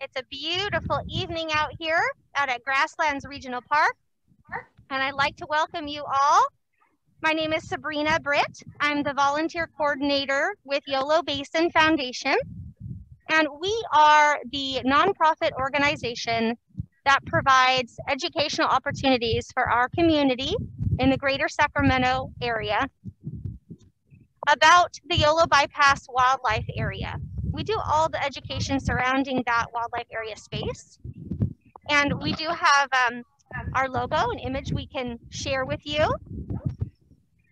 It's a beautiful evening out here out at Grasslands Regional Park, and I'd like to welcome you all. My name is Sabrina Britt. I'm the volunteer coordinator with Yolo Basin Foundation, and we are the nonprofit organization that provides educational opportunities for our community in the greater Sacramento area about the Yolo Bypass wildlife area. We do all the education surrounding that wildlife area space. And we do have our logo, an image we can share with you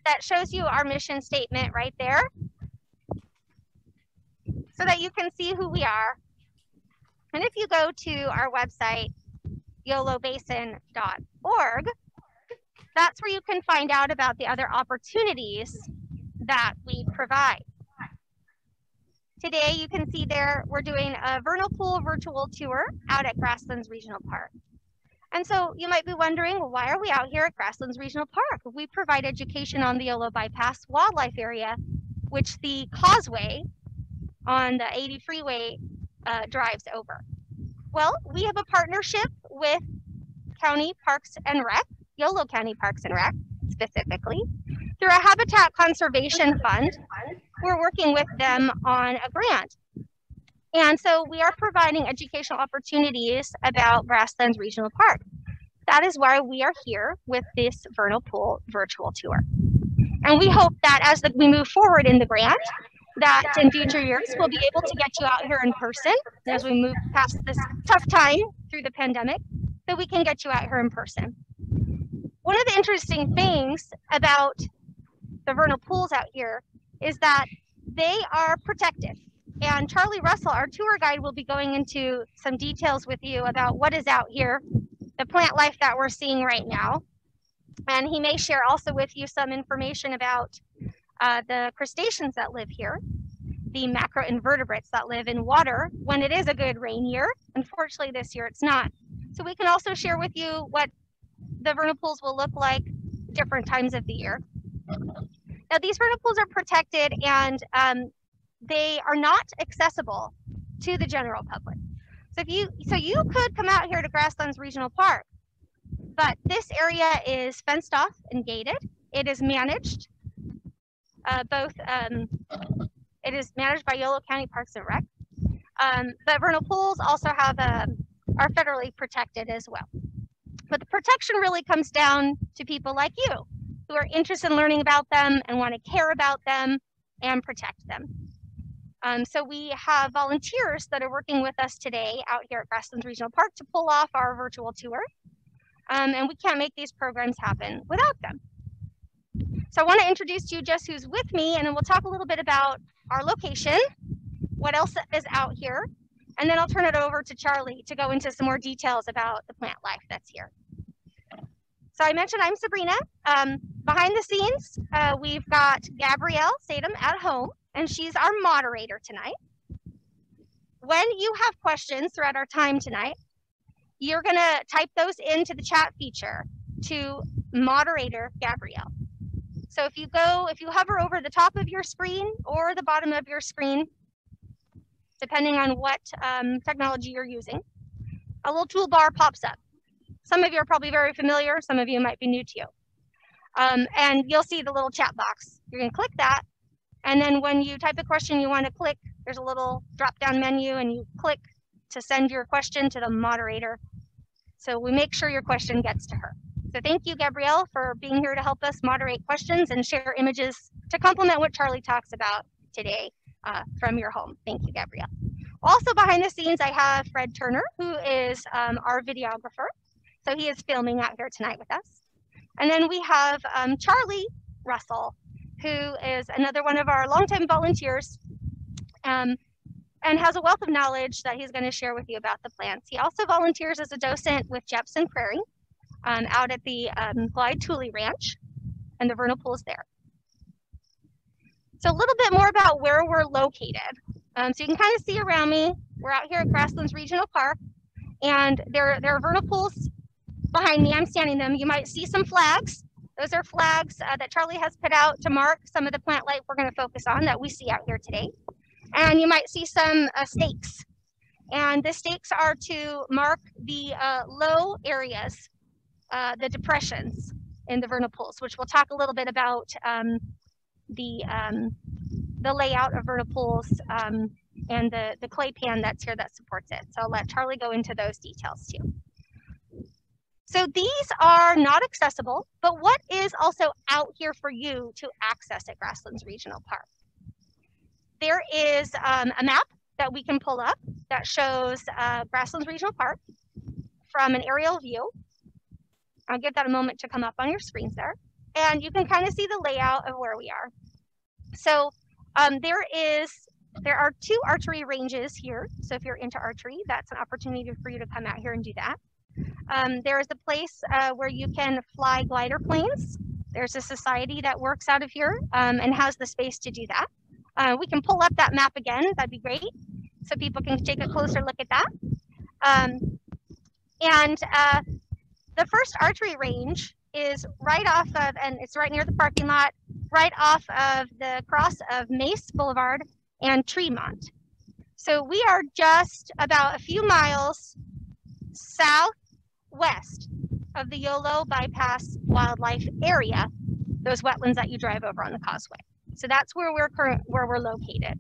that shows you our mission statement right there so that you can see who we are. And if you go to our website, yolobasin.org, that's where you can find out about the other opportunities that we provide. Today, you can see there, we're doing a vernal pool virtual tour out at Grasslands Regional Park. And so you might be wondering, well, why are we out here at Grasslands Regional Park? We provide education on the Yolo Bypass wildlife area, which the causeway on the 80 freeway drives over. Well, we have a partnership with County Parks and Rec, Yolo County Parks and Rec specifically, through a habitat conservation fund. We're working with them on a grant. And so we are providing educational opportunities about Grasslands Regional Park. That is why we are here with this vernal pool virtual tour. And we hope that as we move forward in the grant, that in future years, we'll be able to get you out here in person as we move past this tough time through the pandemic, that we can get you out here in person. One of the interesting things about the vernal pools out here is that they are protected. And Charlie Russell, our tour guide, will be going into some details with you about what is out here, the plant life that we're seeing right now. And he may share also with you some information about the crustaceans that live here, the macroinvertebrates that live in water when it is a good rain year. Unfortunately, this year it's not. So we can also share with you what the vernal pools will look like different times of the year. Now, these vernal pools are protected and they are not accessible to the general public. So you could come out here to Grasslands Regional Park, but this area is fenced off and gated. It is managed. It is managed by Yolo County Parks and Rec. But vernal pools also have are federally protected as well. But the protection really comes down to people like you who are interested in learning about them and want to care about them and protect them. So we have volunteers that are working with us today out here at Grasslands Regional Park to pull off our virtual tour. And we can't make these programs happen without them. So I want to introduce to you just who's with me, and then we'll talk a little bit about our location, what else is out here, and then I'll turn it over to Charlie to go into some more details about the plant life that's here. So I mentioned I'm Sabrina. Behind the scenes, we've got Gabrielle Sadum at home, and she's our moderator tonight. When you have questions throughout our time tonight, you're gonna type those into the chat feature to moderator Gabrielle. So if you hover over the top of your screen or the bottom of your screen, depending on what technology you're using, a little toolbar pops up. Some of you are probably very familiar, some of you might be new to you. And you'll see the little chat box. You're gonna click that, and then when you type a question you wanna click, there's a little drop-down menu, and you click to send your question to the moderator. So we make sure your question gets to her. So thank you, Gabrielle, for being here to help us moderate questions and share images to complement what Charlie talks about today from your home. Thank you, Gabrielle. Also behind the scenes, I have Fred Turner, who is our videographer. So he is filming out here tonight with us. And then we have Charlie Russell, who is another one of our longtime volunteers and has a wealth of knowledge that he's going to share with you about the plants. He also volunteers as a docent with Jepson Prairie out at the Glide Tooley Ranch and the vernal pools there. So a little bit more about where we're located. So you can kind of see around me, we're out here at Grasslands Regional Park, and there are vernal pools behind me. I'm standing them. You might see some flags. Those are flags that Charlie has put out to mark some of the plant life we're going to focus on that we see out here today. And you might see some stakes. And the stakes are to mark the low areas, the depressions in the vernal pools, which we'll talk a little bit about the layout of vernal pools and the clay pan that's here that supports it. So I'll let Charlie go into those details too. So these are not accessible, but what is also out here for you to access at Grasslands Regional Park? There is a map that we can pull up that shows Grasslands Regional Park from an aerial view. I'll give that a moment to come up on your screens there. And you can kind of see the layout of where we are. So there are 2 archery ranges here. So if you're into archery, that's an opportunity for you to come out here and do that. There is a place where you can fly glider planes. There's a society that works out of here and has the space to do that. We can pull up that map again. That'd be great. So people can take a closer look at that. The first archery range is right off of, and it's right near the parking lot, right off of the cross of Mace Boulevard and Tremont. So we are just about a few miles southwest of the Yolo Bypass Wildlife Area, those wetlands that you drive over on the causeway. So that's where we're located.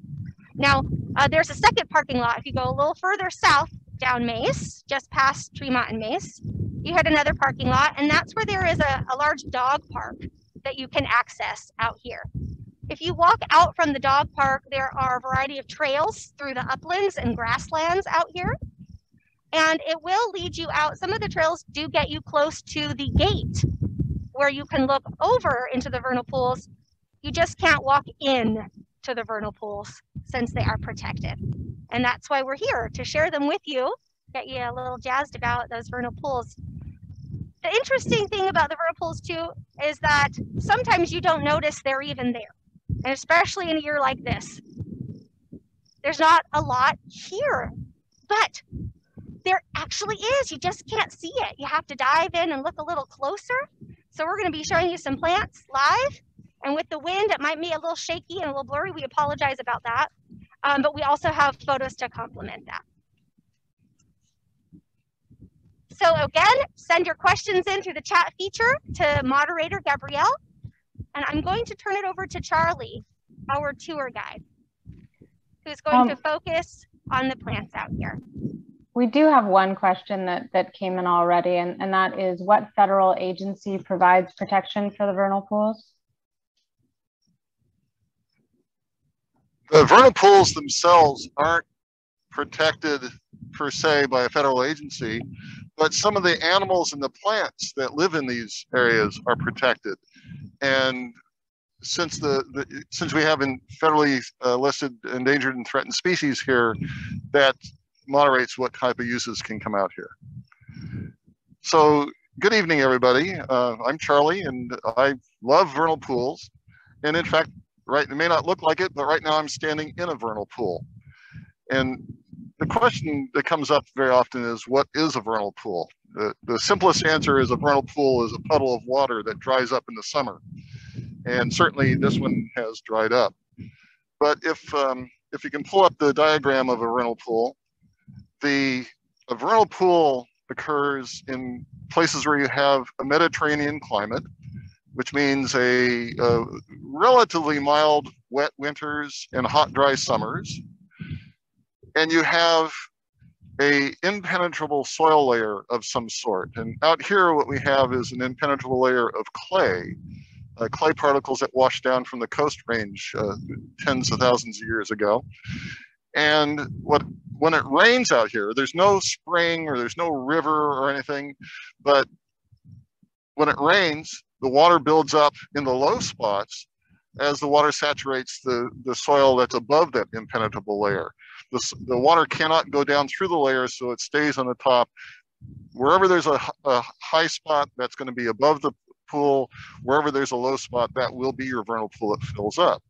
Now, there's a second parking lot. If you go a little further south down Mace, just past Tremont and Mace, you hit another parking lot, and that's where there is a large dog park that you can access out here. If you walk out from the dog park, there are a variety of trails through the uplands and grasslands out here, and it will lead you out. Some of the trails do get you close to the gate where you can look over into the vernal pools. You just can't walk in to the vernal pools since they are protected. And that's why we're here, to share them with you, get you a little jazzed about those vernal pools. The interesting thing about the vernal pools too is that sometimes you don't notice they're even there. And especially in a year like this, there's not a lot here, but there actually is. You just can't see it. You have to dive in and look a little closer. So we're going to be showing you some plants live. And with the wind, it might be a little shaky and a little blurry. We apologize about that. But we also have photos to complement that. So again, send your questions in through the chat feature to moderator Gabrielle. And I'm going to turn it over to Charlie, our tour guide, who's going to focus on the plants out here. We do have one question that came in already, and that is, what federal agency provides protection for the vernal pools? The vernal pools themselves aren't protected per se by a federal agency, but some of the animals and the plants that live in these areas are protected. And since since we have federally listed endangered and threatened species here, that moderates what type of uses can come out here. So good evening, everybody. I'm Charlie, and I love vernal pools. And in fact, it may not look like it, but right now I'm standing in a vernal pool. And the question that comes up very often is, what is a vernal pool? The simplest answer is a vernal pool is a puddle of water that dries up in the summer. And certainly this one has dried up. But if you can pull up the diagram of a vernal pool, a vernal pool occurs in places where you have a Mediterranean climate, which means a relatively mild wet winters and hot dry summers. And you have a impenetrable soil layer of some sort. And out here, what we have is an impenetrable layer of clay particles that washed down from the coast range tens of thousands of years ago. And when it rains out here, there's no spring or there's no river or anything, but when it rains, the water builds up in the low spots as the water saturates the soil that's above that impenetrable layer. The water cannot go down through the layers, so it stays on the top. Wherever there's a high spot, that's going to be above the pool. Wherever there's a low spot, that will be your vernal pool that fills up.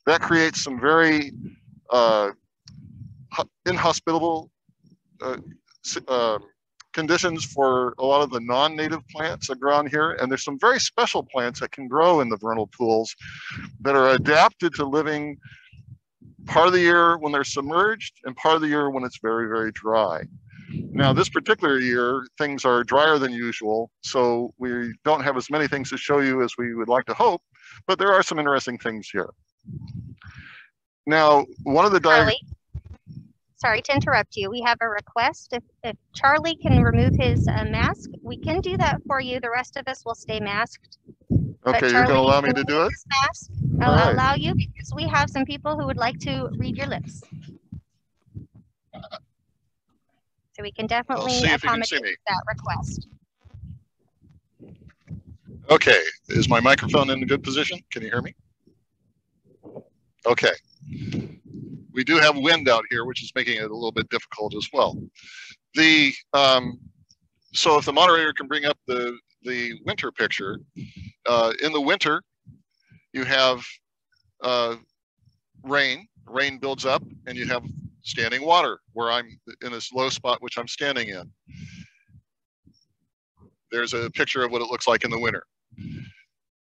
That creates some very inhospitable conditions for a lot of the non-native plants that grow on here. And there's some very special plants that can grow in the vernal pools that are adapted to living part of the year when they're submerged and part of the year when it's very, very dry. Now, this particular year, things are drier than usual, so we don't have as many things to show you as we would like to hope, but there are some interesting things here. Now, one of the Charlie, sorry to interrupt you. We have a request. If Charlie can remove his mask, we can do that for you. The rest of us will stay masked. Okay, you're going to allow me to do it? Mask, I'll allow you because we have some people who would like to read your lips. So we can definitely accommodate that request. Okay, is my microphone in a good position? Can you hear me? Okay. We do have wind out here, which is making it a little bit difficult as well. So if the moderator can bring up the winter picture, in the winter, you have rain builds up, and you have standing water where I'm in this low spot, which I'm standing in. There's a picture of what it looks like in the winter.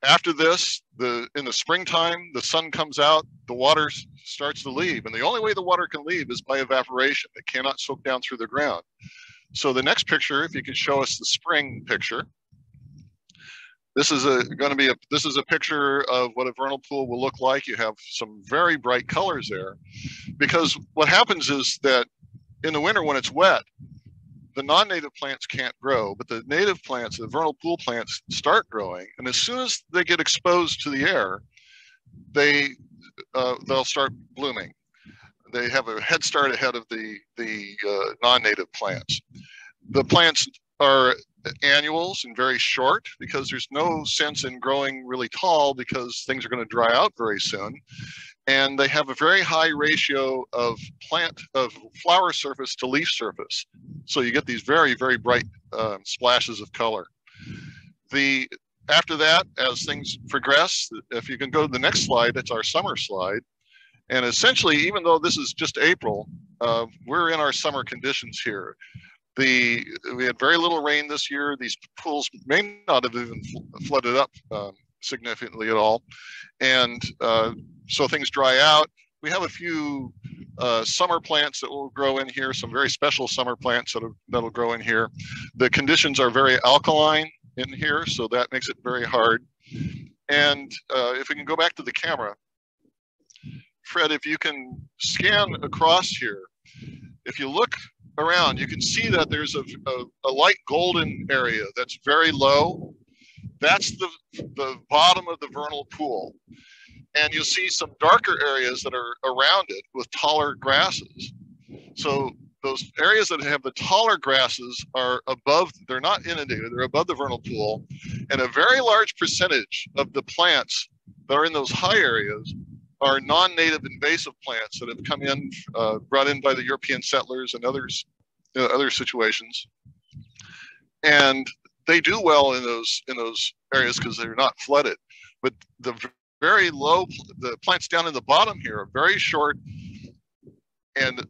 After this, in the springtime, the sun comes out, the water starts to leave. And the only way the water can leave is by evaporation. It cannot soak down through the ground. So the next picture, if you could show us the spring picture. This is a picture of what a vernal pool will look like. You have some very bright colors there, because what happens is that in the winter when it's wet, the non-native plants can't grow, but the native plants, the vernal pool plants, start growing. And as soon as they get exposed to the air, they'll start blooming. They have a head start ahead of the non-native plants. The plants are annuals and very short because there's no sense in growing really tall because things are going to dry out very soon. And they have a very high ratio of flower surface to leaf surface. So you get these very, very bright splashes of color. After that, as things progress, if you can go to the next slide, that's our summer slide. And essentially, even though this is just April, we're in our summer conditions here. We had very little rain this year. These pools may not have even flooded up significantly at all. And so things dry out. We have a few summer plants that will grow in here, some very special summer plants that'll grow in here. The conditions are very alkaline in here, so that makes it very hard. And if we can go back to the camera, Fred, if you can scan across here, if you look around, you can see that there's a light golden area that's very low. That's the bottom of the vernal pool. And you'll see some darker areas that are around it with taller grasses. So those areas that have the taller grasses are above, they're not inundated, they're above the vernal pool. And a very large percentage of the plants that are in those high areas are non-native invasive plants that have come in, brought in by the European settlers and others, other situations. And they do well in those areas because they're not flooded. But the very low, the plants down in the bottom here are very short, and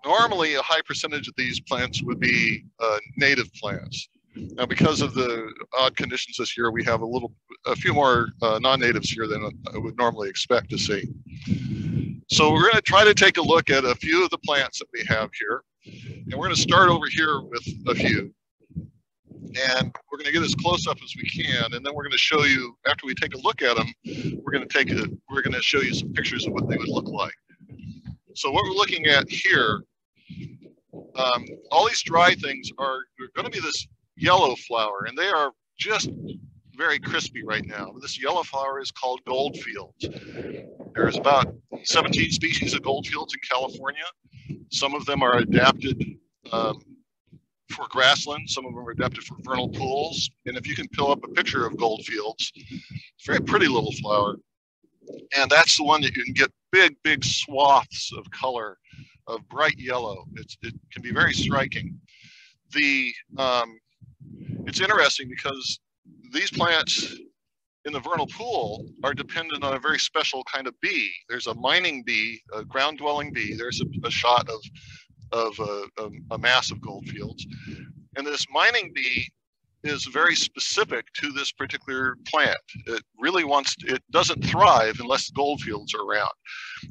normally a high percentage of these plants would be native plants. Now, because of the odd conditions this year, we have a few more non-natives here than I would normally expect to see. So we're going to try to take a look at a few of the plants that we have here, and we're going to start over here with a few. And we're going to get as close up as we can, and then we're going to show you, after we take a look at them, we're going to show you some pictures of what they would look like. So what we're looking at here, all these dry things are going to be this yellow flower, and they are just very crispy right now. This yellow flower is called goldfields. There's about 17 species of goldfields in California. Some of them are adapted for grasslands, some of them are adapted for vernal pools. And if you can pull up a picture of goldfields, it's a very pretty little flower. And that's the one that you can get big swaths of color of bright yellow. It can be very striking. It's interesting because these plants in the vernal pool are dependent on a very special kind of bee. There's a mining bee, a ground dwelling bee. There's a shot of a mass of goldfields. And this mining bee is very specific to this particular plant. It really it doesn't thrive unless gold fields are around.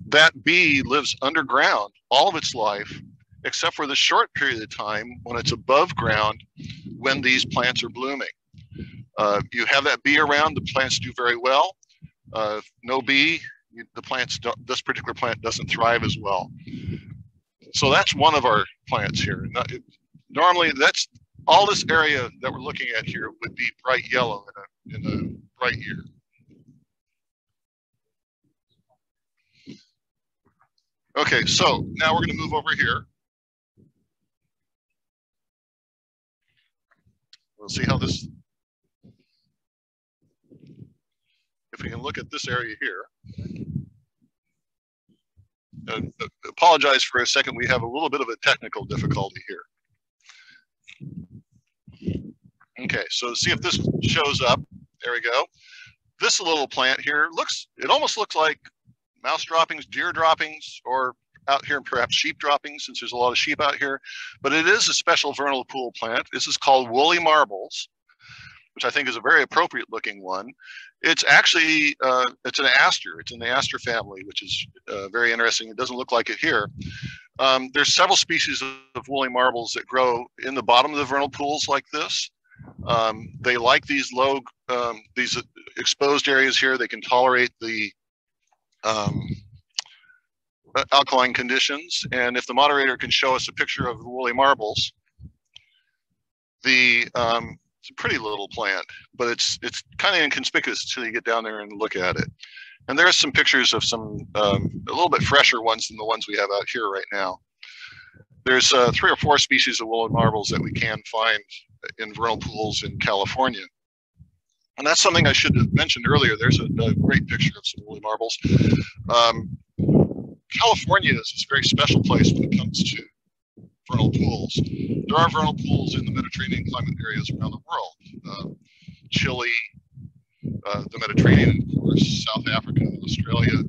That bee lives underground all of its life, except for the short period of time when it's above ground when these plants are blooming. You have that bee around, the plants do very well. No bee, this particular plant doesn't thrive as well. So that's one of our plants here. Normally, that's all this area that we're looking at here would be bright yellow in a bright year. Okay, so now we're going to move over here. We'll see how this, if we can look at this area here. Apologize for a second, we have a little bit of a technical difficulty here. Okay, so see if this shows up. There we go. This little plant here it almost looks like mouse droppings, deer droppings, or out here perhaps sheep droppings, since there's a lot of sheep out here. But it is a special vernal pool plant. This is called woolly marbles, which I think is a very appropriate looking one. It's actually, it's an aster. It's in the aster family, which is very interesting. It doesn't look like it here. There's several species of woolly marbles that grow in the bottom of the vernal pools like this. They like these these exposed areas here. They can tolerate the alkaline conditions. And if the moderator can show us a picture of the woolly marbles, it's a pretty little plant, but it's kind of inconspicuous until you get down there and look at it. And there are some pictures of some a little bit fresher ones than the ones we have out here right now. There's 3 or 4 species of woolly marbles that we can find in vernal pools in California. And that's something I should have mentioned earlier. There's a great picture of some woolly marbles. California is this very special place when it comes to vernal pools. There are vernal pools in the Mediterranean climate areas around the world. Chile, the Mediterranean, of course, South Africa, Australia.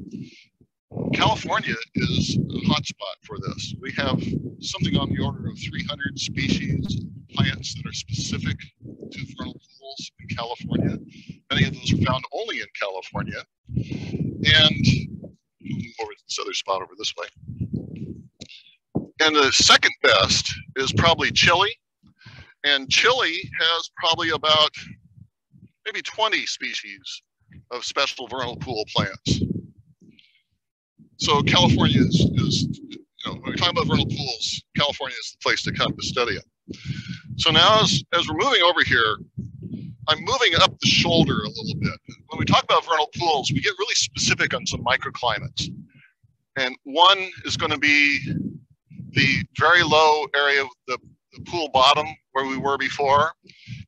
California is a hotspot for this. We have something on the order of 300 species of plants that are specific to vernal pools in California. Many of those are found only in California. And we'll move over to this other spot over this way. And the second best is probably Chile. And Chile has probably about maybe 20 species of special vernal pool plants. So California is when we're talking about vernal pools, California is the place to come to study it. So now as we're moving over here, I'm moving up the shoulder a little bit. When we talk about vernal pools, we get really specific on some microclimates. And one is going to be the very low area of the pool bottom where we were before.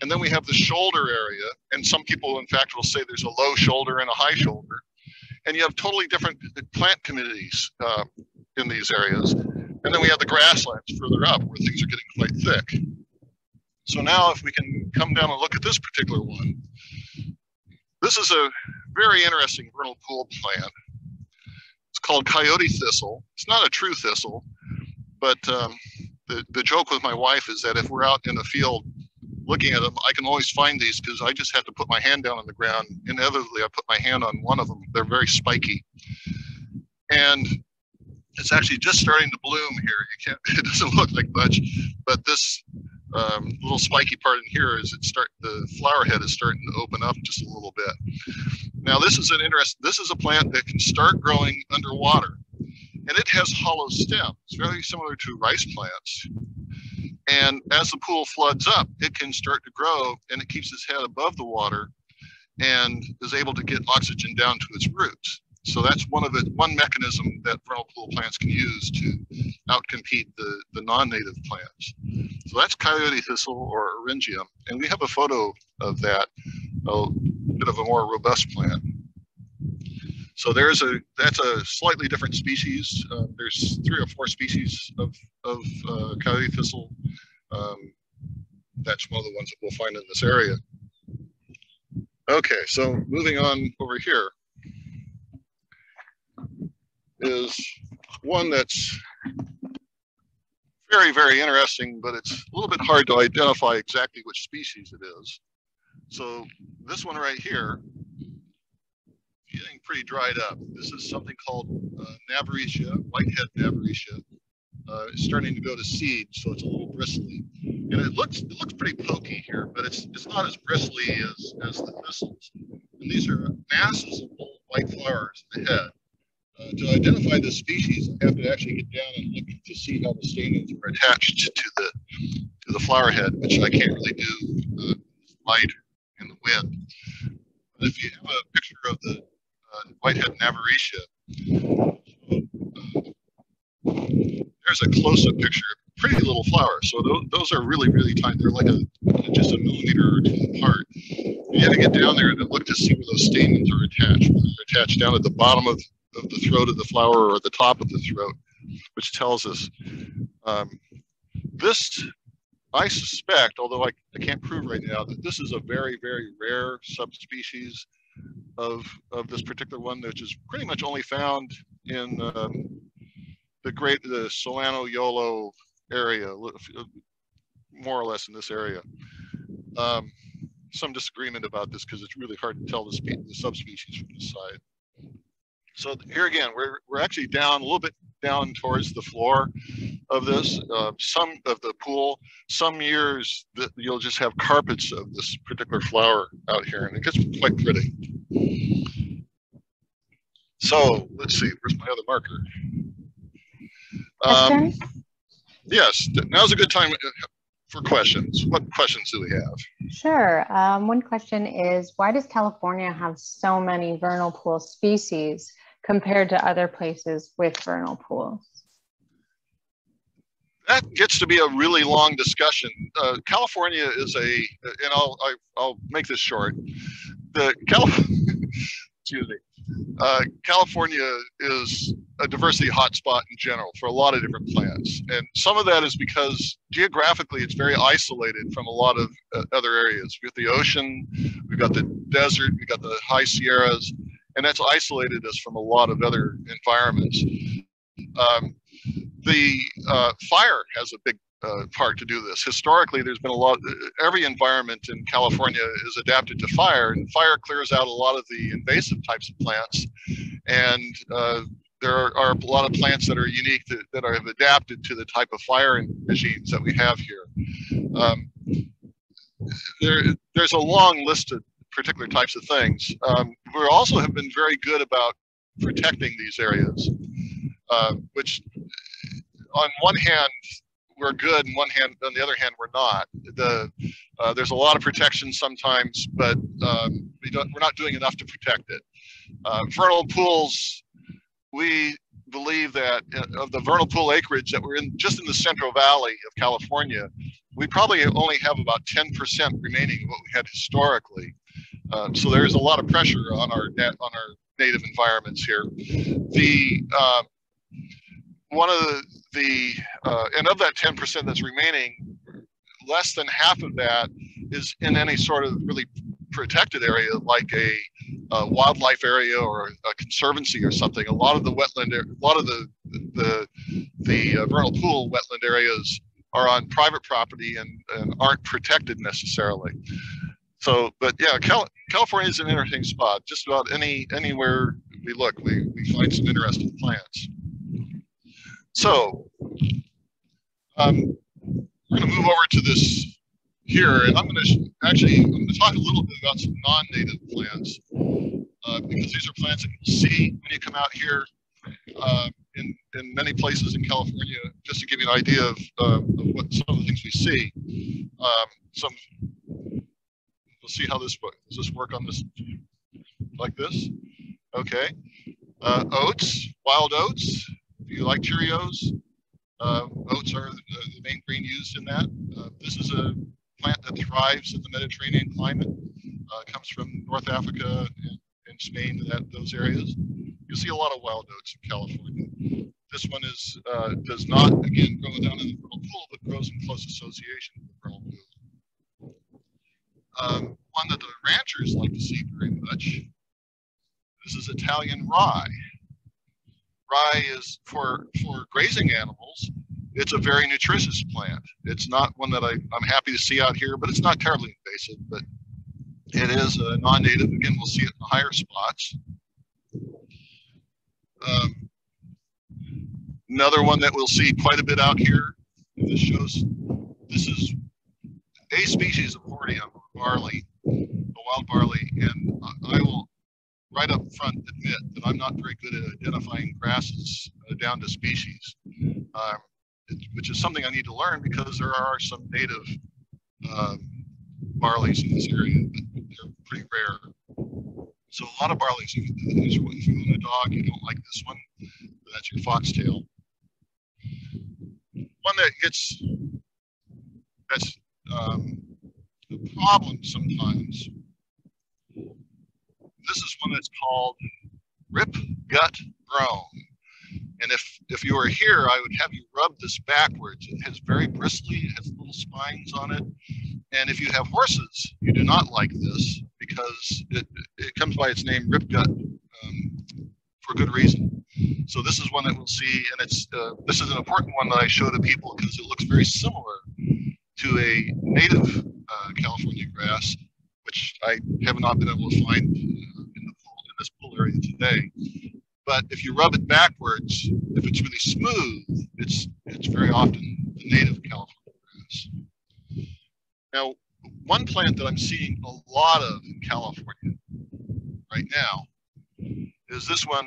And then we have the shoulder area. And some people, in fact, will say there's a low shoulder and a high shoulder. And you have totally different plant communities in these areas. And then we have the grasslands further up where things are getting quite thick. So now if we can come down and look at this particular one, this is a very interesting vernal pool plant. It's called Coyote Thistle. It's not a true thistle, but the joke with my wife is that if we're out in the field looking at them, I can always find these because I just have to put my hand down on the ground. Inevitably, I put my hand on one of them. They're very spiky. And it's actually just starting to bloom here. It doesn't look like much, but this little spiky part in here is the flower head is starting to open up just a little bit. Now this is a plant that can start growing underwater, and it has hollow stems, very similar to rice plants. And as the pool floods up, it can start to grow, and it keeps its head above the water and is able to get oxygen down to its roots. So that's one mechanism that vernal pool plants can use to outcompete the non-native plants. So that's Coyote Thistle or Eryngium, and we have a photo of that, a bit of a more robust plant. So that's a slightly different species. There's 3 or 4 species of Coyote Thistle. That's one of the ones that we'll find in this area. Okay, so moving on over here is one that's very, very interesting, but it's a little bit hard to identify exactly which species it is. So this one right here, getting pretty dried up. This is something called Navaricia, whitehead Navaricia. It's starting to go to seed, so it's a little bristly, and it looks pretty pokey here, but it's not as bristly as the thistles. And these are masses of little white flowers in the head. To identify the species, I have to actually get down and look to see how the stamens are attached to the flower head, which I can't really do light and the wind. But if you have a picture of the whitehead Navaricia, there's a close-up picture. Pretty little flowers. So those are really, really tiny. They're like just a millimeter or two apart. You have to get down there and look to see where those stamens are attached. Whether they're attached down at the bottom of the throat of the flower or at the top of the throat, which tells us this. I suspect, although I can't prove right now, that this is a very, very rare subspecies of this particular one, which is pretty much only found in the Solano Yolo area, more or less in this area. Some disagreement about this because it's really hard to tell the subspecies from this side. So here again, we're actually down a little bit down towards the floor of this, some of the pool. Some years that you'll just have carpets of this particular flower out here, and it gets quite pretty. So let's see, where's my other marker? Yes, now's a good time for questions. What questions do we have? Sure. One question is, why does California have so many vernal pool species compared to other places with vernal pools? That gets to be a really long discussion. California is and I'll make this short. Excuse me. California is a diversity hotspot in general for a lot of different plants. And some of that is because geographically it's very isolated from a lot of other areas. We've got the ocean, we've got the desert, we've got the high Sierras, and that's isolated us from a lot of other environments. The fire has a big part to do this. Historically, there's been every environment in California is adapted to fire, and fire clears out a lot of the invasive types of plants. And there are a lot of plants that are unique that have adapted to the type of fire regimes that we have here. There's a long list of particular types of things. We also have been very good about protecting these areas, which on one hand, we're good, and on the other hand, we're not. There's a lot of protection sometimes, but we're not doing enough to protect it. Vernal pools, we believe that of the vernal pool acreage that we're just in the Central Valley of California, we probably only have about 10% remaining of what we had historically. So there's a lot of pressure on our native environments here. One of and of that 10% that's remaining, less than half of that is in any sort of really protected area, like a wildlife area or a conservancy or something. A lot of the wetland, a lot of the vernal pool wetland areas are on private property and aren't protected necessarily. So, but yeah, California is an interesting spot. Just about anywhere we look, we find some interesting plants. So, we're going to move over to this here, and I'm going to talk a little bit about some non-native plants, because these are plants that you'll see when you come out here in many places in California, just to give you an idea of what some of the things we see. We'll see how this works. Does this work on this like this? Okay. Oats, wild oats. If you like Cheerios, oats are the main grain used in that. This is a plant that thrives in the Mediterranean climate. Comes from North Africa and Spain, those areas. You'll see a lot of wild oats in California. This one does not, again, grow down in the vernal pool, but grows in close association with the vernal pool. One that the ranchers like to see very much. This is Italian rye. Rye is for grazing animals. it's a very nutritious plant. It's not one that I'm happy to see out here, but it's not terribly invasive, but it is a non-native. Again, we'll see it in the higher spots. Another one that we'll see quite a bit out here, this is a species of Hordeum, barley, a wild barley, and I will right up front admit that I'm not very good at identifying grasses down to species, which is something I need to learn because there are some native barleys in this area, but they're pretty rare. So a lot of barleys, if you own a dog, you don't like this one, that's your foxtail. One that's a problem sometimes. This is one that's called rip gut brown. And if you were here, I would have you rub this backwards. It has very bristly, it has little spines on it. And if you have horses, you do not like this because it comes by its name, rip gut, for good reason. So this is one that we'll see, and this is an important one that I show to people because it looks very similar to a native California grass, which I have not been able to find in this pool area today. But if you rub it backwards, if it's really smooth, it's very often the native California grass. Now, one plant that I'm seeing a lot of in California right now is this one,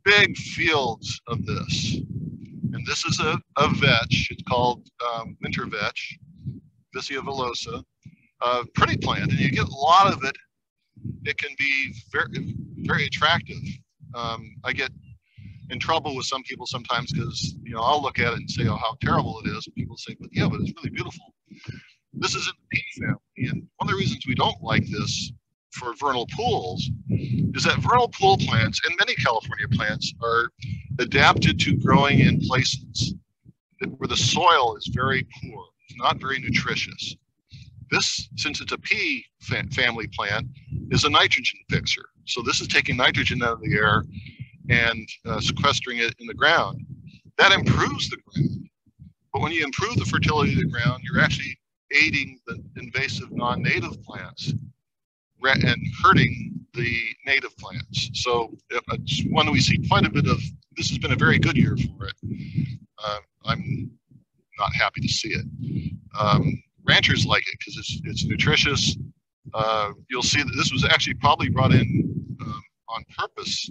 big fields of this. And this is a vetch, it's called winter vetch, Vicia villosa, pretty plant, and you get a lot of it. It can be very, very attractive. I get in trouble with some people sometimes because, I'll look at it and say, oh, how terrible it is. And people say, but yeah, but it's really beautiful. This is in the pea family. And one of the reasons we don't like this for vernal pools is that vernal pool plants and many California plants are adapted to growing in places where the soil is very poor, it's not very nutritious. This, since it's a pea family plant, is a nitrogen fixer. So this is taking nitrogen out of the air and sequestering it in the ground. That improves the ground. But when you improve the fertility of the ground, you're actually aiding the invasive non-native plants and hurting the native plants. So it's one we see quite a bit of. This has been a very good year for it. I'm not happy to see it. Ranchers like it because it's nutritious. You'll see that this was actually probably brought in on purpose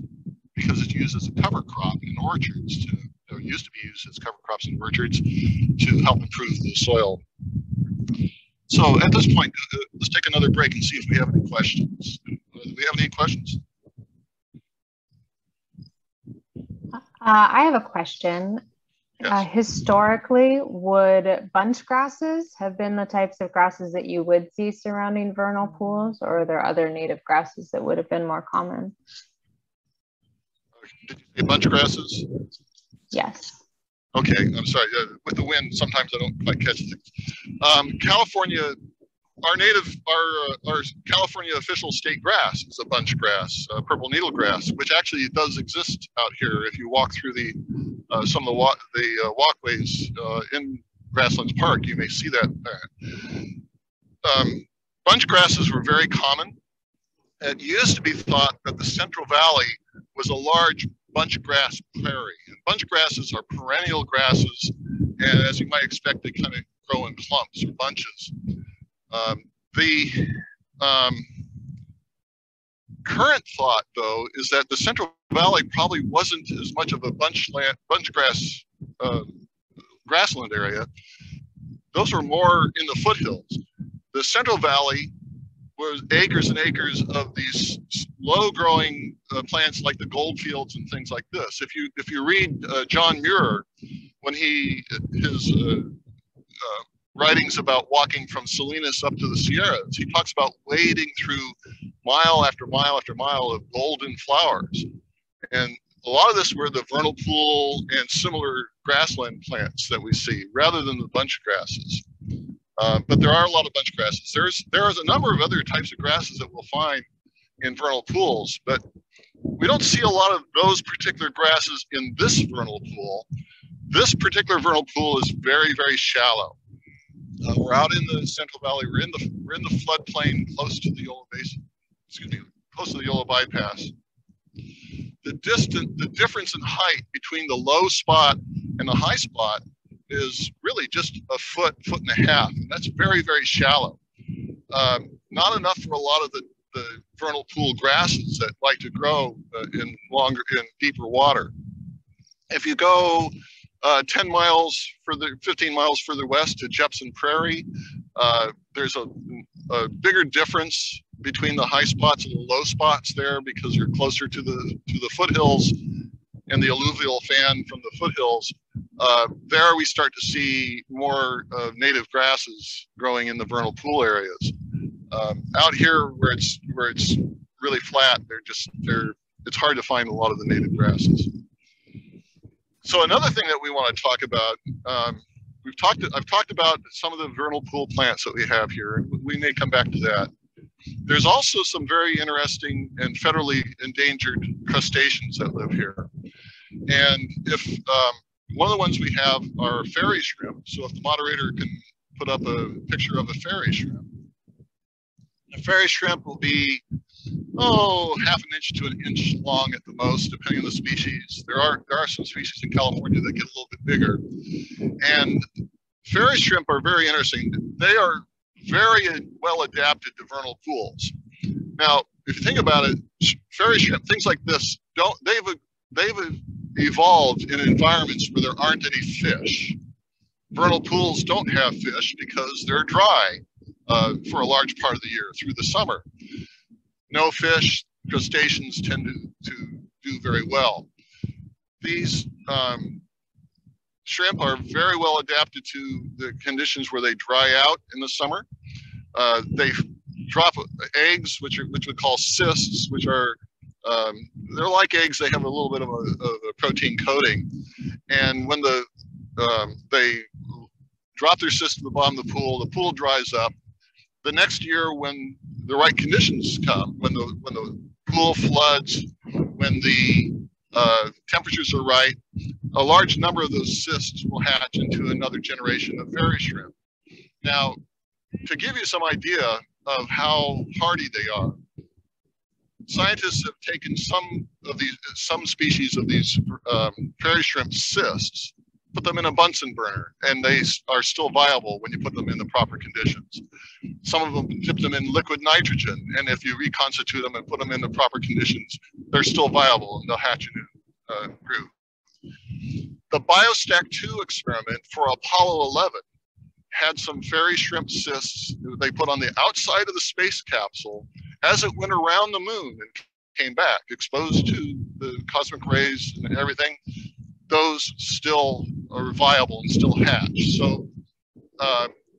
because it's used as a cover crop in orchards, or used to be used as cover crops in orchards to help improve the soil. So at this point, let's take another break and see if we have any questions. Do we have any questions? I have a question. Yes. Historically, would bunch grasses have been the types of grasses that you would see surrounding vernal pools, or are there other native grasses that would have been more common? Did you say bunch grasses? Yes. Okay, I'm sorry. With the wind, sometimes I don't quite catch things. California, our California official state grass is a bunch grass, purple needle grass, which actually does exist out here. If you walk through some of the walkways in Grasslands Park, you may see that there. Bunch grasses were very common. It used to be thought that the Central Valley was a large bunch grass prairie. And bunch grasses are perennial grasses, and as you might expect, they kind of grow in clumps or bunches. The current thought, though, is that the Central Valley probably wasn't as much of a bunch grass grassland area. Those were more in the foothills. The Central Valley was acres and acres of these low-growing plants like the goldfields and things like this. If you read John Muir, when his writings about walking from Salinas up to the Sierras, he talks about wading through mile after mile after mile of golden flowers. And a lot of this were the vernal pool and similar grassland plants that we see, rather than the bunch grasses. But there are a lot of bunch grasses. There is a number of other types of grasses that we'll find in vernal pools, but we don't see a lot of those particular grasses in this vernal pool. This particular vernal pool is very, very shallow. We're out in the Central Valley. We're in the floodplain close to the Yola Basin. Excuse me, close to the Yola bypass. The difference in height between the low spot and the high spot is really just a foot and a half, and that's very, very shallow. Not enough for a lot of the vernal pool grasses that like to grow in deeper water. If you go 15 miles further west to Jepson Prairie, there's a bigger difference between the high spots and the low spots there because you're closer to the foothills and the alluvial fan from the foothills. There we start to see more native grasses growing in the vernal pool areas. Out here where it's really flat, it's hard to find a lot of the native grasses. So another thing that we want to talk about, I've talked about some of the vernal pool plants that we have here, and we may come back to that. There's also some very interesting and federally endangered crustaceans that live here. And if one of the ones we have are fairy shrimp. So if the moderator can put up a picture of a fairy shrimp. A fairy shrimp will be, half an inch to an inch long at the most, depending on the species. There are some species in California that get a little bit bigger. And fairy shrimp are very interesting. They are very well adapted to vernal pools. Now, if you think about it, fairy shrimp, things like this, they've evolved in environments where there aren't any fish. Vernal pools don't have fish because they're dry for a large part of the year through the summer. No fish, crustaceans tend to do very well. These shrimp are very well adapted to the conditions where they dry out in the summer. They drop eggs, which we call cysts, which are they're like eggs. They have a little bit of a protein coating, and when they drop their cysts to the bottom of the pool dries up. The next year, when the right conditions come, when the pool floods, when the temperatures are right, a large number of those cysts will hatch into another generation of fairy shrimp. Now, to give you some idea of how hardy they are, scientists have taken some species of these fairy shrimp cysts, put them in a Bunsen burner, and they are still viable when you put them in the proper conditions. Some of them dip them in liquid nitrogen, and if you reconstitute them and put them in the proper conditions, they're still viable and they'll hatch a new brood. The Biostack 2 experiment for Apollo 11 had some fairy shrimp cysts they put on the outside of the space capsule as it went around the moon and came back, exposed to the cosmic rays and everything. Those still are viable and still hatch. So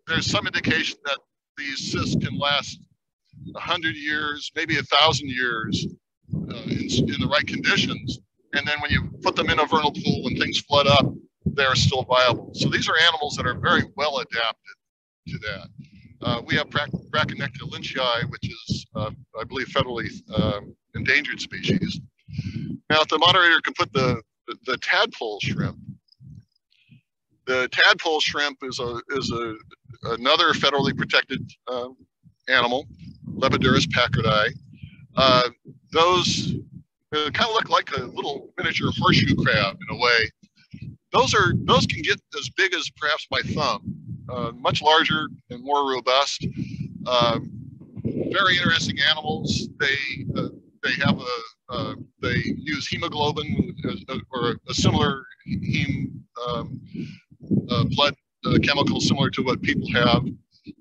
there's some indication that these cysts can last 100 years, maybe 1,000 years in the right conditions. And then when you put them in a vernal pool, when things flood up, they're still viable. So these are animals that are very well adapted to that. We have Brachynechtida lynchii, which is, I believe, federally endangered species. Now, if the moderator can put the tadpole shrimp. The tadpole shrimp is another federally protected animal, Lepidurus pachardi. Those kind of look like a little miniature horseshoe crab in a way. Those can get as big as perhaps my thumb, much larger and more robust. Very interesting animals. They use hemoglobin or a similar blood chemical similar to what people have,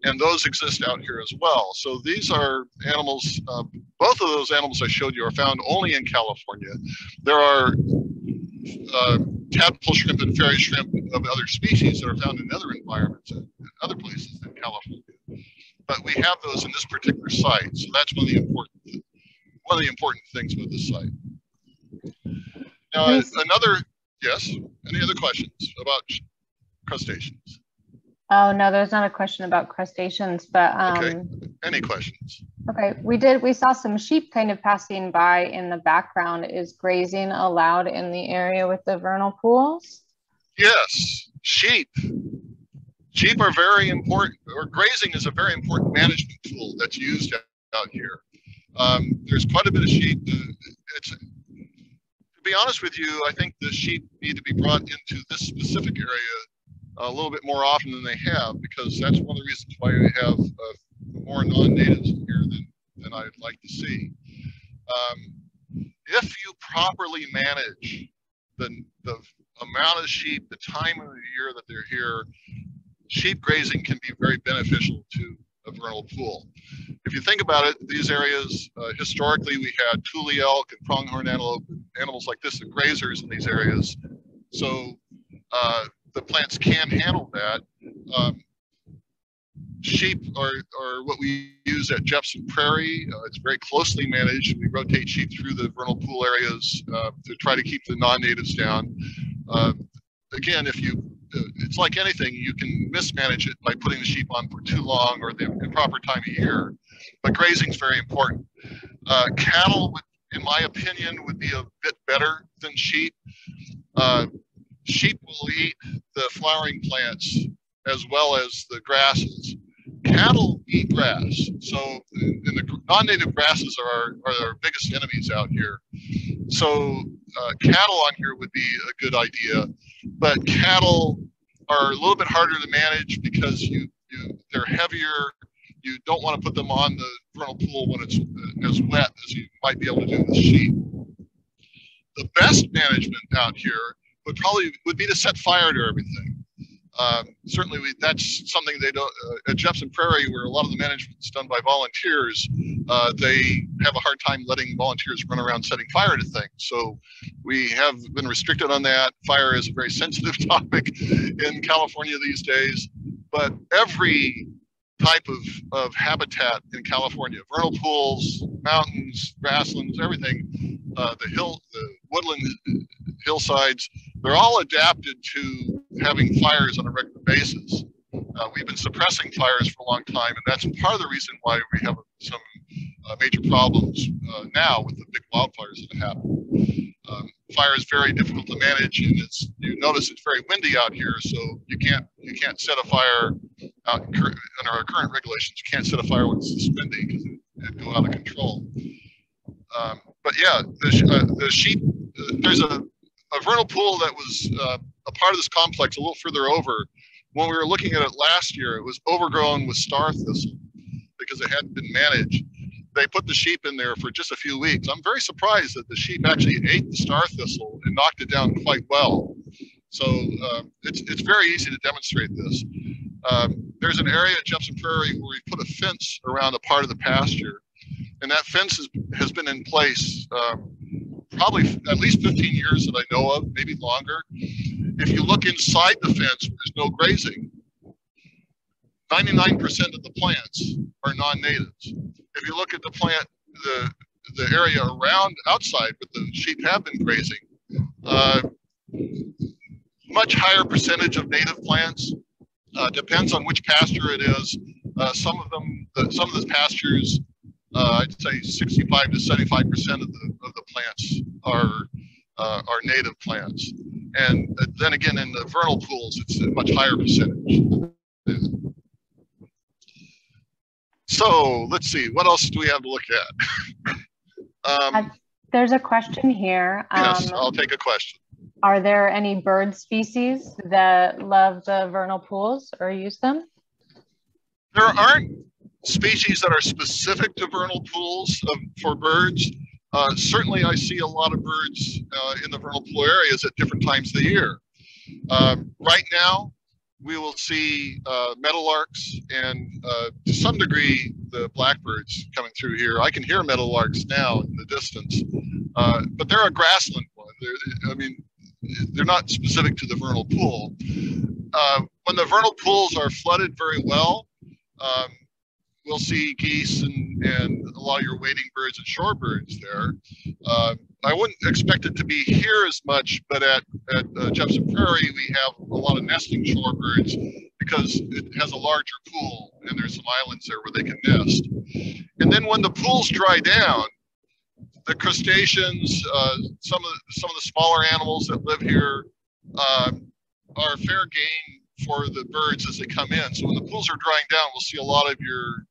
and those exist out here as well. So these are animals, both of those animals I showed you are found only in California. There are tadpole shrimp and fairy shrimp of other species that are found in other environments and other places in California. But we have those in this particular site, so that's one of the important things with this site. Now, yes, any other questions about crustaceans? Oh, no, there's not a question about crustaceans, but okay. Any questions? Okay, we saw some sheep kind of passing by in the background. Is grazing allowed in the area with the vernal pools? Yes, sheep. Sheep are very important, or grazing is a very important management tool that's used out here. There's quite a bit of sheep. To be honest with you, I think the sheep need to be brought into this specific area a little bit more often than they have, because that's one of the reasons why we have more non-natives here than I'd like to see. If you properly manage the amount of sheep, the time of the year that they're here, sheep grazing can be very beneficial to a vernal pool. If you think about it, these areas, historically, we had tule elk and pronghorn antelope, animals like this, the grazers in these areas. So the plants can handle that. Sheep are what we use at Jepson Prairie. It's very closely managed. We rotate sheep through the vernal pool areas to try to keep the non-natives down. Again, it's like anything, you can mismanage it by putting the sheep on for too long or the improper time of year, but grazing is very important. Cattle, in my opinion, would be a bit better than sheep. Sheep will eat the flowering plants as well as the grasses. Cattle eat grass, so the non-native grasses are our biggest enemies out here. So cattle on here would be a good idea, but cattle are a little bit harder to manage because they're heavier. You don't want to put them on the vernal pool when it's as wet as you might be able to do with sheep. The best management out here would be to set fire to everything. Certainly, that's something they don't at Jepson Prairie, where a lot of the management is done by volunteers. They have a hard time letting volunteers run around setting fire to things. So we have been restricted on that. Fire is a very sensitive topic in California these days. But every type of habitat in California, vernal pools, mountains, grasslands, everything, the woodland hillsides, they're all adapted to having fires on a regular basis. We've been suppressing fires for a long time, and that's part of the reason why we have some major problems now with the big wildfires that happen. Fire is very difficult to manage, and you notice it's very windy out here, so you can't set a fire out under our current regulations. You can't set a fire when it's this windy because it'd go out of control. But yeah, the sheep. There's a vernal pool that was a part of this complex a little further over. When we were looking at it last year, it was overgrown with star thistle because it hadn't been managed. They put the sheep in there for just a few weeks. I'm very surprised that the sheep actually ate the star thistle and knocked it down quite well. So it's very easy to demonstrate this. There's an area at Jepson Prairie where we put a fence around a part of the pasture, and that fence has been in place probably at least 15 years that I know of, maybe longer. If you look inside the fence, there's no grazing. 99% of the plants are non-natives. If you look at the area around outside where the sheep have been grazing, much higher percentage of native plants. Depends on which pasture it is. Some of the pastures, I'd say 65 to 75% of the plants are native plants. And then again, in the vernal pools, it's a much higher percentage. So let's see, what else do we have to look at? There's a question here. Yes, I'll take a question. Are there any bird species that love the vernal pools or use them? There aren't species that are specific to vernal pools for birds. Certainly I see a lot of birds in the vernal pool areas at different times of the year. Right now, we will see meadowlarks and to some degree the blackbirds coming through here. I can hear meadowlarks now in the distance, but they're a grassland one. They're not specific to the vernal pool. When the vernal pools are flooded very well, we'll see geese and a lot of your wading birds and shorebirds there. I wouldn't expect it to be here as much, but at Jepson Prairie, we have a lot of nesting shorebirds because it has a larger pool and there's some islands there where they can nest. And then when the pools dry down, the crustaceans, some of the smaller animals that live here, are fair game for the birds as they come in. So when the pools are drying down, we'll see a lot of your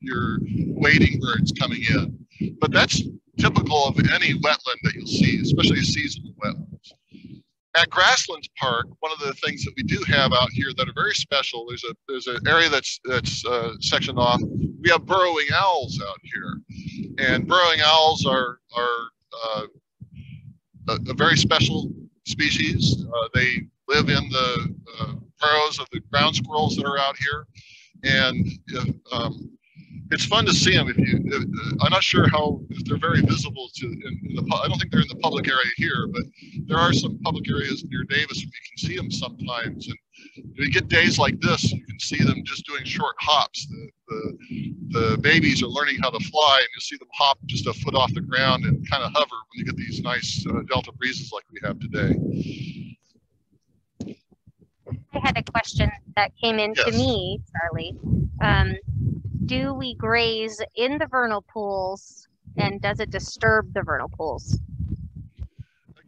wading birds coming in. But that's typical of any wetland that you'll see, especially seasonal wetlands. At Grasslands Park, one of the things that we do have out here that are very special, there's an area that's sectioned off. We have burrowing owls out here, and burrowing owls are a very special species. They live in the burrows of the ground squirrels that are out here, and it's fun to see them. I'm not sure if they're very visible I don't think they're in the public area here, but there are some public areas near Davis where you can see them sometimes. And when you get days like this, you can see them just doing short hops. The babies are learning how to fly, and you see them hop just a foot off the ground and kind of hover when you get these nice delta breezes like we have today. I had a question that came in to me, Charlie. Do we graze in the vernal pools, and does it disturb the vernal pools?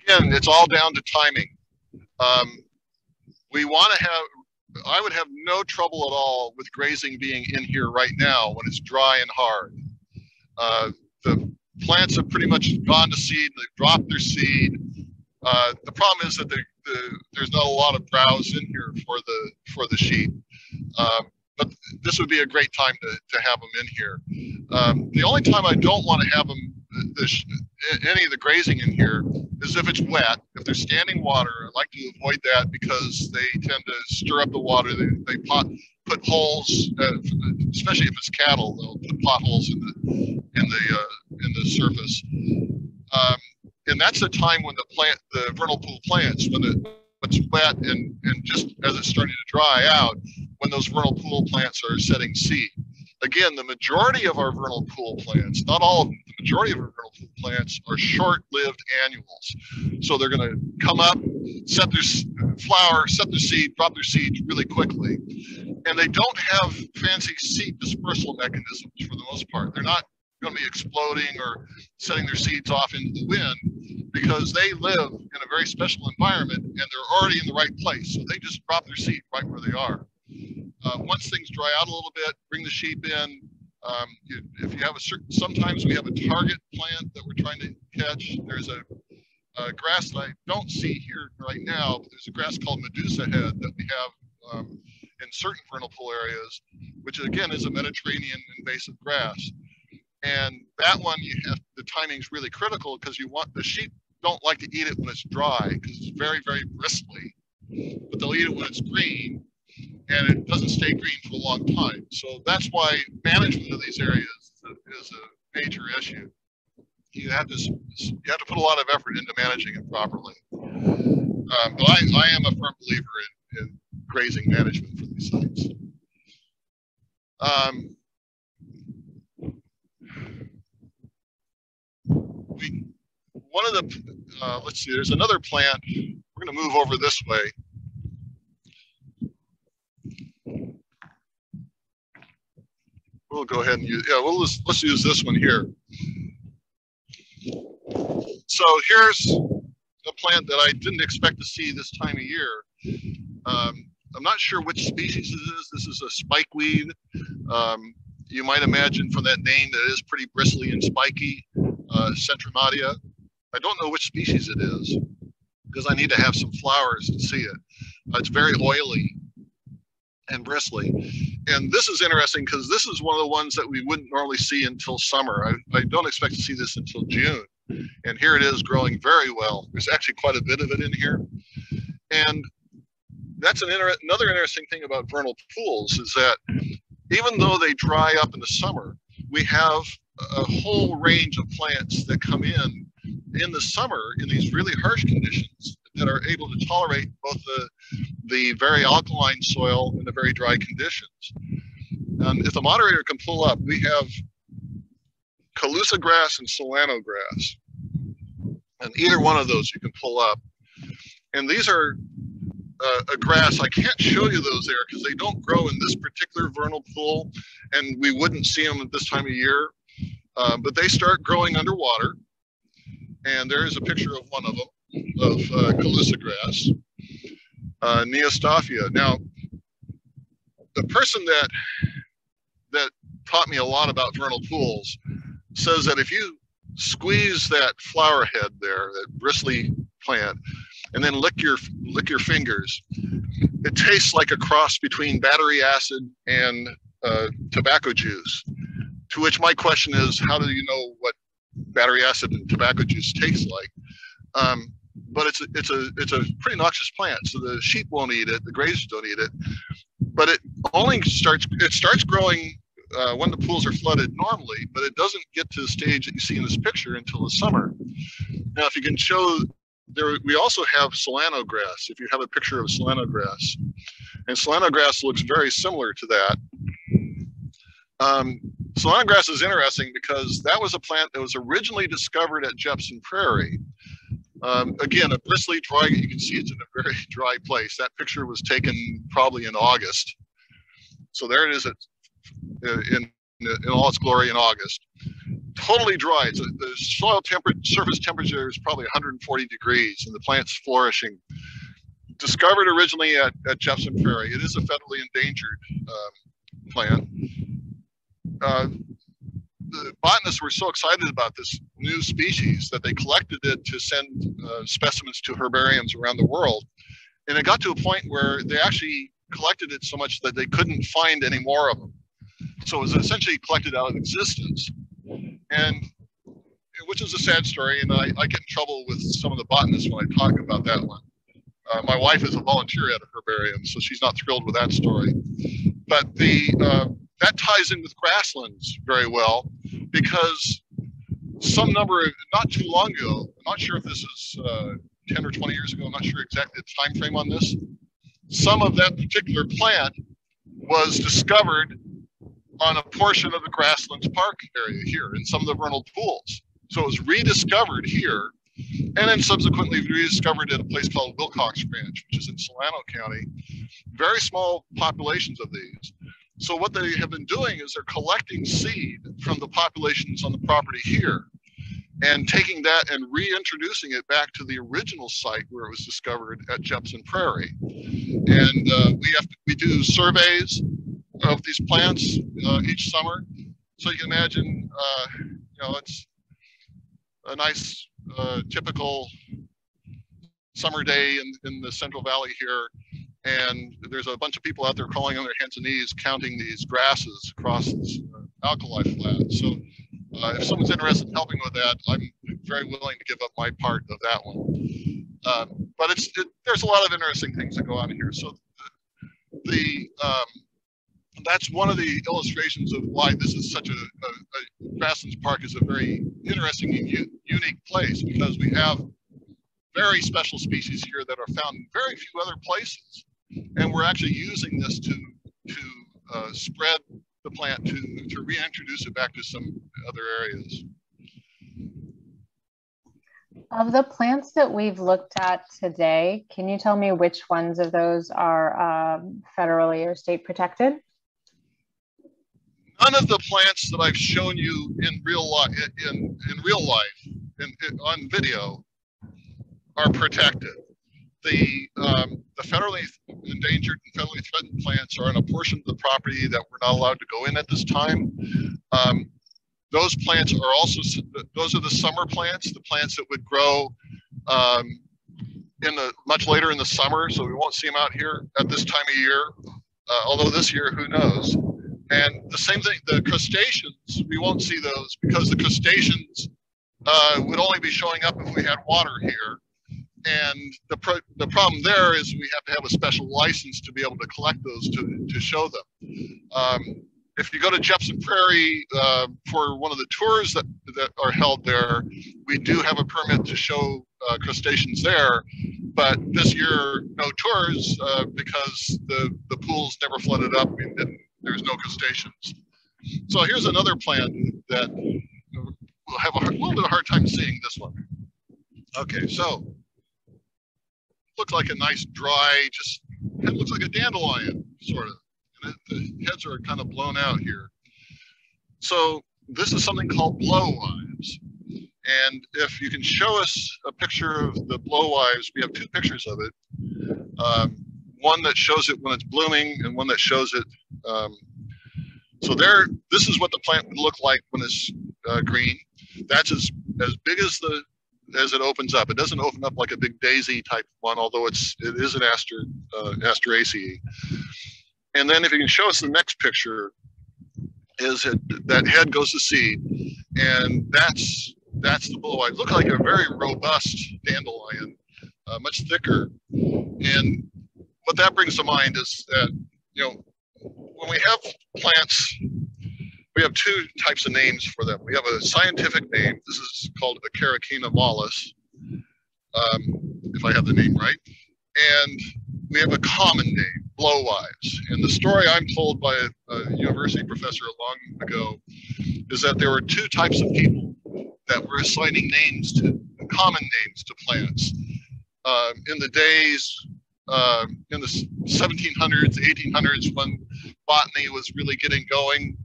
Again, it's all down to timing. I would have no trouble at all with grazing being in here right now when it's dry and hard. The plants have pretty much gone to seed, they've dropped their seed. The problem is that there's not a lot of browse in here for the sheep. But this would be a great time to have them in here. The only time I don't want to have them, any of the grazing in here, is if it's wet. If there's standing water, I like to avoid that because they tend to stir up the water. They put holes, especially if it's cattle. They'll put potholes in the surface. And that's the time when the vernal pool plants, when it's wet and just as it's starting to dry out, when those vernal pool plants are setting seed. Again, the majority of our vernal pool plants, not all of them, the majority of our vernal pool plants are short-lived annuals. So they're going to come up, set their flower, set their seed, drop their seeds really quickly. And they don't have fancy seed dispersal mechanisms for the most part. They're not going to be exploding or setting their seeds off into the wind because they live in a very special environment and they're already in the right place. So they just drop their seed right where they are. Once things dry out a little bit, bring the sheep in. If you have sometimes we have a target plant that we're trying to catch. There's a grass that I don't see here right now, but there's a grass called Medusa Head that we have in certain vernal pool areas, which again is a Mediterranean invasive grass. And that one, the timing's really critical because the sheep don't like to eat it when it's dry because it's very, very bristly, but they'll eat it when it's green. And it doesn't stay green for a long time. So that's why management of these areas is a major issue. You have to put a lot of effort into managing it properly. But I am a firm believer in grazing management for these sites. Let's see, there's another plant. We're going to move over this way. We'll go ahead and let's use this one here. So here's a plant that I didn't expect to see this time of year. I'm not sure which species it is. This is a spikeweed. You might imagine from that name that it is pretty bristly and spiky, Centromatia. I don't know which species it is because I need to have some flowers to see it. It's very oily and bristly. And this is interesting because this is one of the ones that we wouldn't normally see until summer. I don't expect to see this until June. And here it is growing very well. There's actually quite a bit of it in here. And that's another interesting thing about vernal pools is that even though they dry up in the summer, we have a whole range of plants that come in the summer in these really harsh conditions that are able to tolerate both the very alkaline soil and the very dry conditions. And if the moderator can pull up, we have Calusa grass and Solano grass. And either one of those you can pull up. And these are a grass. I can't show you those there because they don't grow in this particular vernal pool and we wouldn't see them at this time of year. But they start growing underwater. And there is a picture of one of them, of Calusa grass. Neostaphia. Now, the person that taught me a lot about vernal pools says that if you squeeze that flower head there, that bristly plant, and then lick your fingers, it tastes like a cross between battery acid and tobacco juice. To which my question is, how do you know what battery acid and tobacco juice tastes like? But it's a pretty noxious plant, so the sheep won't eat it, the grazers don't eat it. But it starts growing when the pools are flooded normally, but it doesn't get to the stage that you see in this picture until the summer. Now, if you can show there, we also have Solano grass. If you have a picture of Solano grass, and Solano grass looks very similar to that. Solano grass is interesting because that was a plant that was originally discovered at Jepson Prairie. Again, a bristly, dry, you can see it's in a very dry place. That picture was taken probably in August. So there it is in all its glory in August. Totally dry. The soil surface temperature is probably 140 degrees and the plant's flourishing. Discovered originally at Jepson Prairie. It is a federally endangered plant. The botanists were so excited about this new species that they collected it to send specimens to herbariums around the world. And it got to a point where they actually collected it so much that they couldn't find any more of them. So it was essentially collected out of existence, and which is a sad story. And I get in trouble with some of the botanists when I talk about that one. My wife is a volunteer at a herbarium, so she's not thrilled with that story. But that ties in with Grasslands very well, because not too long ago, I'm not sure if this is 10 or 20 years ago, I'm not sure exactly the time frame on this, some of that particular plant was discovered on a portion of the Grasslands Park area here in some of the vernal pools. So it was rediscovered here, and then subsequently rediscovered at a place called Wilcox Ranch, which is in Solano County. Very small populations of these. So what they have been doing is they're collecting seed from the populations on the property here and taking that and reintroducing it back to the original site where it was discovered at Jepson Prairie. And we do surveys of these plants each summer. So you can imagine, it's a nice typical summer day in the Central Valley here. And there's a bunch of people out there crawling on their hands and knees, counting these grasses across this alkali flat. So if someone's interested in helping with that, I'm very willing to give up my part of that one. But there's a lot of interesting things that go on here. So that's one of the illustrations of why this is such a Grasslands Park is a very interesting and unique place, because we have very special species here that are found in very few other places. And we're actually using this to spread the plant, to reintroduce it back to some other areas. Of the plants that we've looked at today, can you tell me which ones of those are federally or state protected? None of the plants that I've shown you in real life, on video, are protected. The federally endangered and federally threatened plants are on a portion of the property that we're not allowed to go in at this time. Those plants are also, those are the summer plants, the plants that would grow much later in the summer, so we won't see them out here at this time of year, although this year, who knows. And the same thing, the crustaceans, we won't see those because the crustaceans would only be showing up if we had water here. And the problem there is we have to have a special license to be able to collect those to show them. If you go to Jepson Prairie for one of the tours that are held there, we do have a permit to show crustaceans there. But this year, no tours because the pools never flooded up and there's no crustaceans. So here's another plant that we'll have a little bit of a hard time seeing this one. Okay, so looks like a nice dry, it looks like a dandelion, sort of. And the heads are kind of blown out here. So this is something called blowwives. And if you can show us a picture of the blowwives, we have two pictures of it. one that shows it when it's blooming and one that shows it. So there, this is what the plant would look like when it's green. That's as big as it opens up. It doesn't open up like a big daisy type one, although it is an Asteraceae. And then if you can show us the next picture, that head goes to seed, and that's the blue-eyed. Look like a very robust dandelion, much thicker. And what that brings to mind is that, you know, when we have plants, we have two types of names for them. We have a scientific name. This is called Acaricina mollis, if I have the name right. And we have a common name, blowwives. And the story I'm told by a university professor long ago is that there were two types of people that were assigning names to, common names to plants. In the days, in the 1700s, 1800s, when botany was really getting going,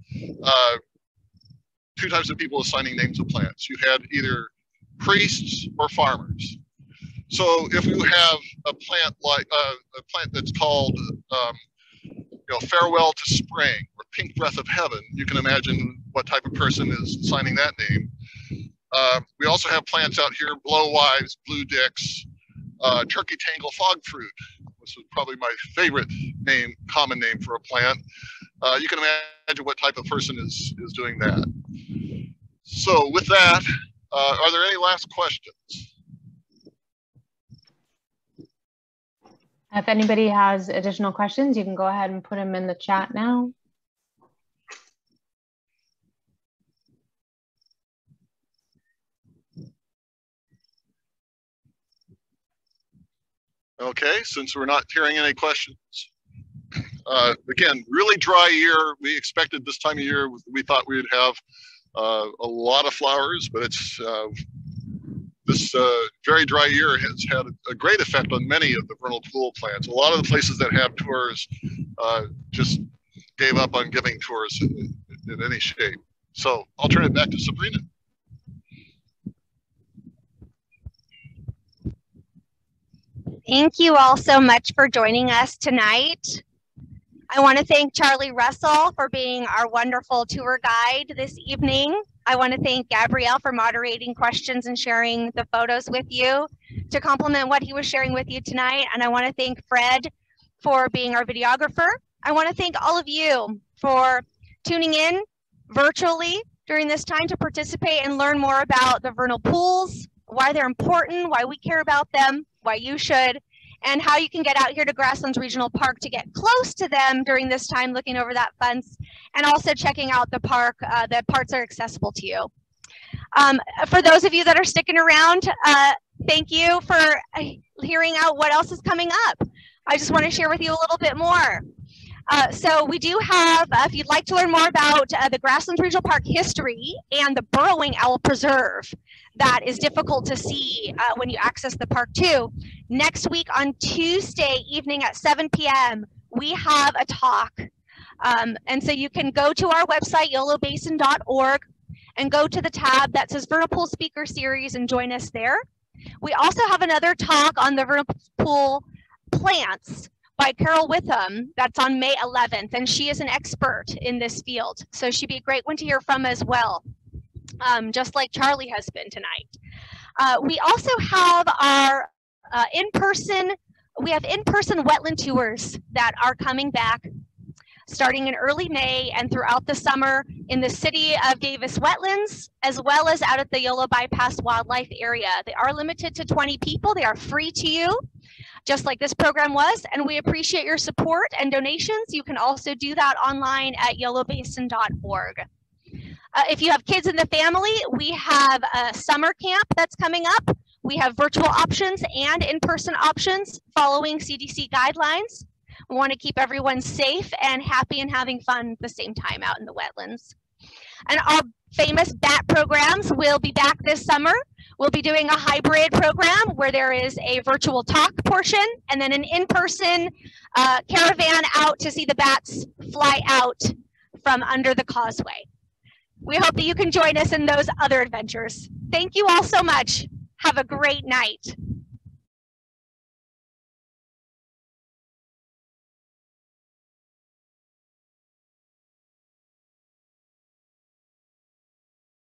two types of people assigning names of plants. You had either priests or farmers. So if you have a plant like a plant that's called, you know, Farewell to Spring or Pink Breath of Heaven, you can imagine what type of person is assigning that name. We also have plants out here, blowwives, blue dicks, turkey tangle fog fruit, which is probably my favorite name, common name for a plant. You can imagine what type of person is doing that. So with that, are there any last questions? If anybody has additional questions, you can go ahead and put them in the chat now. Okay, since we're not hearing any questions. Again, really dry year. We expected this time of year, we thought we would have a lot of flowers, but it's this very dry year has had a great effect on many of the vernal pool plants. A lot of the places that have tours just gave up on giving tours in any shape. So I'll turn it back to Sabrina. Thank you all so much for joining us tonight. I want to thank Charlie Russell for being our wonderful tour guide this evening. I want to thank Gabrielle for moderating questions and sharing the photos with you to complement what he was sharing with you tonight. And I want to thank Fred for being our videographer. I want to thank all of you for tuning in virtually during this time to participate and learn more about the vernal pools, why they're important, why we care about them, why you should, and how you can get out here to Grasslands Regional Park to get close to them during this time, looking over that fence, and also checking out the park. The parts are accessible to you. For those of you that are sticking around, thank you for hearing out what else is coming up. I just want to share with you a little bit more. So we do have, if you'd like to learn more about the Grasslands Regional Park history and the burrowing owl preserve that is difficult to see when you access the park too, next week on Tuesday evening at 7 p.m. we have a talk. And so you can go to our website, yolobasin.org, and go to the tab that says Vernal Pool Speaker Series and join us there. We also have another talk on the vernal pool plants by Carol Witham that's on May 11th, and she is an expert in this field. So she'd be a great one to hear from as well, just like Charlie has been tonight. We also have our in-person wetland tours that are coming back starting in early May and throughout the summer in the city of Davis Wetlands, as well as out at the Yolo Bypass Wildlife Area. They are limited to 20 people. They are free to you, just like this program was, and we appreciate your support and donations. You can also do that online at yolobasin.org. If you have kids in the family, we have a summer camp that's coming up. We have virtual options and in-person options following CDC guidelines. We want to keep everyone safe and happy and having fun at the same time out in the wetlands. And our famous BAT programs will be back this summer. We'll be doing a hybrid program where there is a virtual talk portion and then an in-person caravan out to see the bats fly out from under the causeway. We hope that you can join us in those other adventures. Thank you all so much. Have a great night.